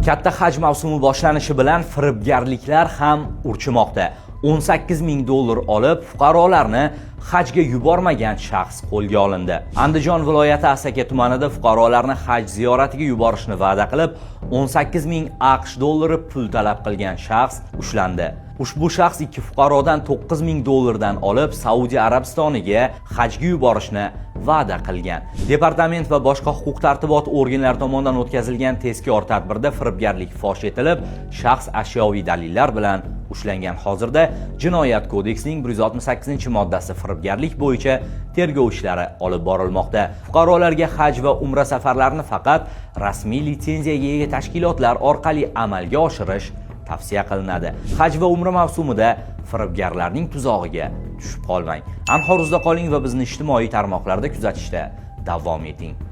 Katta haj mavsumi boshlanishi bilan firibgarliklar ham urchimoqda. 18 ming dollar olib, fuqarolarni hajga yubormagan shaxs qo'lga olindi. Andijon viloyati Asaka tumanida fuqarolarni haj ziyoratiga yuborishni va'da qilib, 18 ming AQSh dollari pul talab qilgan shaxs ushlandi. Ushbu shaxs ikki fuqarodan 9 ming dollardan olib, Saudiya Arabistoniga hajga yuborishni va'da qilgan. Departament va boshqa huquq-tartibot organlari tomonidan o'tkazilgan tezkor tadbirda firibgarlik fosh etilib, shaxs ashyoviy dalillar bilan ushlangan. Hozirda Jinoyat kodeksining 168-moddasi firibgarlik bo'yicha tergov ishlari olib borilmoqda. Fuqarolarga haj va umra safarlarini faqat rasmiy litsenziyaga ega tashkilotlar orqali amalga oshirish tavsiya qilinadi. Haj va umra mavsumida firibgarlarning tuzog'iga tushib qolmang. Anhoruzda qoling va bizni ijtimoiy tarmoqlarda kuzatishda davom eting.